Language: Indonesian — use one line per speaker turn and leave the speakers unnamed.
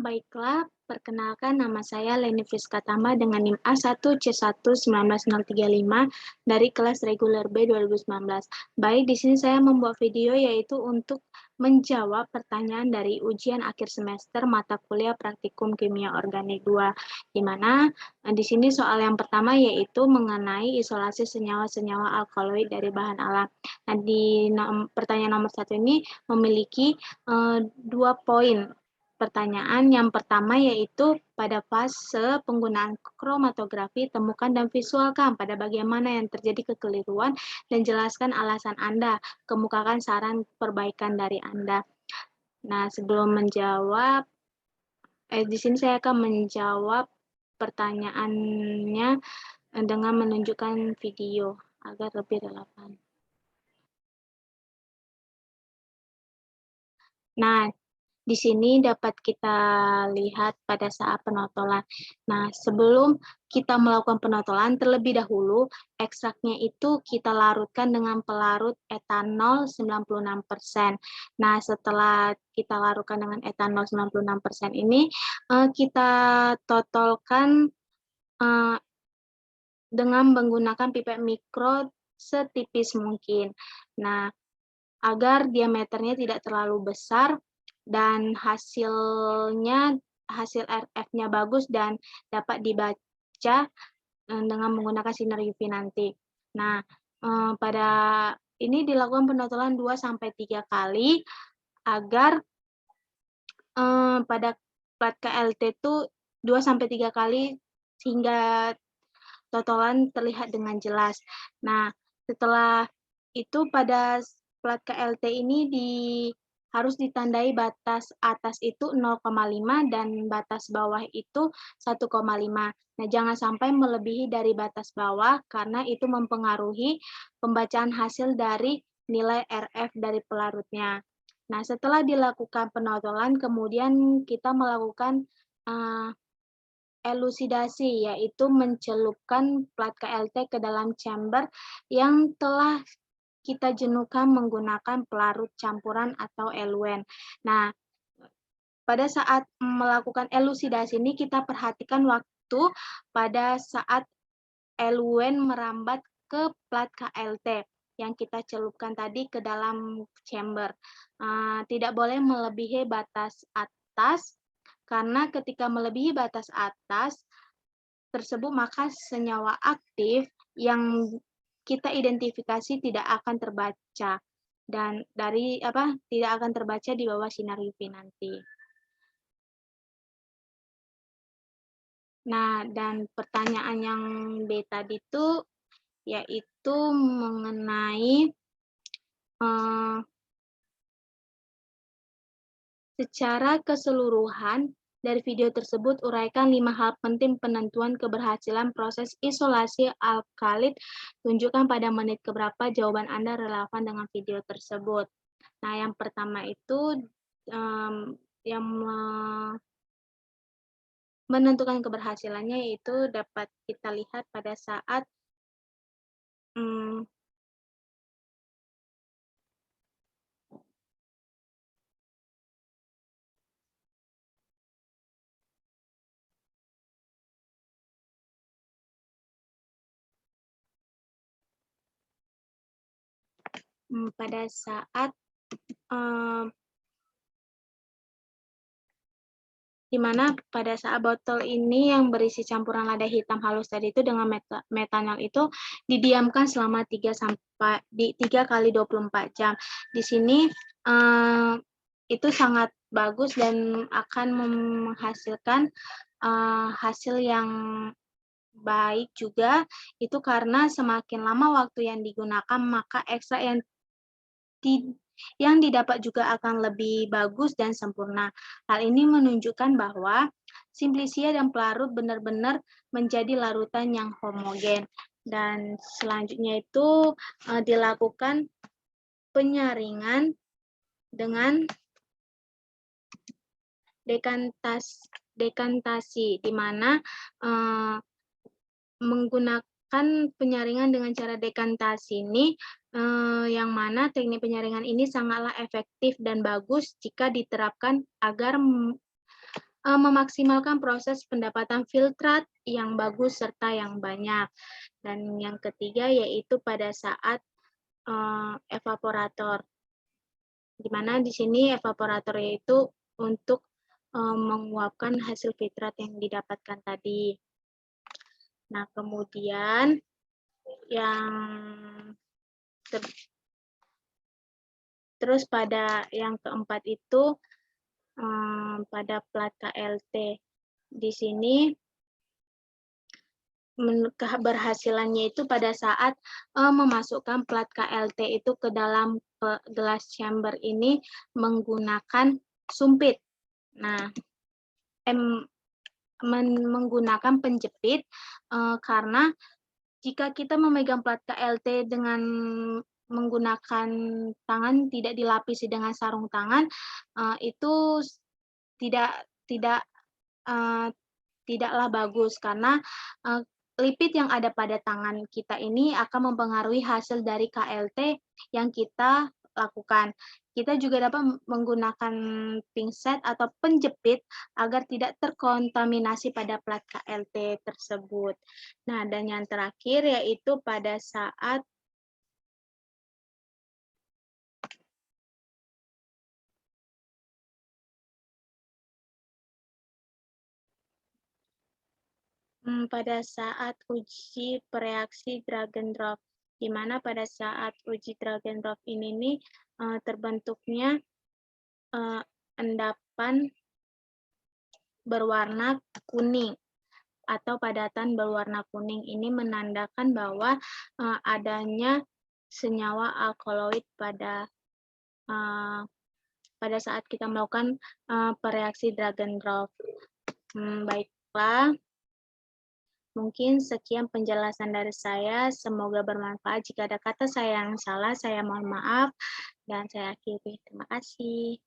Baiklah, perkenalkan nama saya Leni Friskatama dengan NIM A1C11935 dari kelas reguler B 2019. Baik, di sini saya membuat video yaitu untuk menjawab pertanyaan dari ujian akhir semester mata kuliah praktikum kimia organik 2, di mana di sini soal yang pertama yaitu mengenai isolasi senyawa-senyawa alkaloid dari bahan alam. Nah, di pertanyaan nomor 1 ini memiliki 2 poin pertanyaan. Yang pertama yaitu pada fase penggunaan kromatografi, temukan dan visualkan pada bagian mana yang terjadi kekeliruan dan jelaskan alasan Anda. Kemukakan saran perbaikan dari Anda. Nah, sebelum menjawab, di sini saya akan menjawab pertanyaannya dengan menunjukkan video agar lebih relevan. Nah, di sini dapat kita lihat pada saat penotolan. Nah, sebelum kita melakukan penotolan, terlebih dahulu ekstraknya itu kita larutkan dengan pelarut etanol 96%. Nah, setelah kita larutkan dengan etanol 96% ini, kita totolkan dengan menggunakan pipet mikro setipis mungkin. Nah, agar diameternya tidak terlalu besar dan hasil RF-nya bagus dan dapat dibaca dengan menggunakan sinar UV nanti. Nah, pada ini dilakukan penotolan 2-3 kali agar pada plat KLT itu 2-3 kali sehingga totolan terlihat dengan jelas. Nah, setelah itu pada plat KLT ini harus ditandai batas atas itu 0,5 dan batas bawah itu 1,5. Nah, jangan sampai melebihi dari batas bawah karena itu mempengaruhi pembacaan hasil dari nilai RF dari pelarutnya. Nah, setelah dilakukan penotolan, kemudian kita melakukan elusidasi, yaitu mencelupkan plat KLT ke dalam chamber yang telah kita jenuhkan menggunakan pelarut campuran atau eluen. Nah, pada saat melakukan elusidasi ini kita perhatikan waktu pada saat eluen merambat ke plat KLT yang kita celupkan tadi ke dalam chamber. Tidak boleh melebihi batas atas, karena ketika melebihi batas atas tersebut maka senyawa aktif yang kita identifikasi tidak akan terbaca dan tidak akan terbaca di bawah sinar UV nanti. Nah, dan pertanyaan yang B tadi itu yaitu mengenai secara keseluruhan dari video tersebut, uraikan 5 hal penting penentuan keberhasilan proses isolasi alkalit. Tunjukkan pada menit keberapa jawaban Anda relevan dengan video tersebut. Nah, yang pertama itu yang menentukan keberhasilannya yaitu dapat kita lihat pada saat di mana pada saat botol ini yang berisi campuran lada hitam halus tadi itu dengan metanol itu didiamkan selama 3 kali 24 jam. Di sini itu sangat bagus dan akan menghasilkan hasil yang baik juga, itu karena semakin lama waktu yang digunakan maka ekstrak yang didapat juga akan lebih bagus dan sempurna. Hal ini menunjukkan bahwa simplisia dan pelarut benar-benar menjadi larutan yang homogen. Dan selanjutnya itu dilakukan penyaringan dengan dekantasi, di mana menggunakan penyaringan dengan cara dekantasi ini, yang mana teknik penyaringan ini sangatlah efektif dan bagus jika diterapkan agar memaksimalkan proses pendapatan filtrat yang bagus serta yang banyak. Dan yang ketiga yaitu pada saat evaporator, di mana di sini evaporator yaitu untuk menguapkan hasil filtrat yang didapatkan tadi. Nah, kemudian yang terus pada yang keempat itu pada plat KLT. Di sini keberhasilannya itu pada saat memasukkan plat KLT itu ke dalam gelas chamber ini menggunakan sumpit. Nah, menggunakan penjepit karena jika kita memegang plat KLT dengan menggunakan tangan tidak dilapisi dengan sarung tangan, itu tidaklah bagus karena lipid yang ada pada tangan kita ini akan mempengaruhi hasil dari KLT yang kita lakukan. Kita juga dapat menggunakan pinset atau penjepit agar tidak terkontaminasi pada plat KLT tersebut. Nah, dan yang terakhir yaitu pada saat uji reaksi drag and drop, di mana pada saat uji drag and drop ini nih terbentuknya endapan berwarna kuning atau padatan berwarna kuning. Ini menandakan bahwa adanya senyawa alkaloid pada saat kita melakukan reaksi drag and drop. Baiklah. Mungkin sekian penjelasan dari saya, semoga bermanfaat. Jika ada kata saya yang salah, saya mohon maaf, dan saya akhiri. Terima kasih.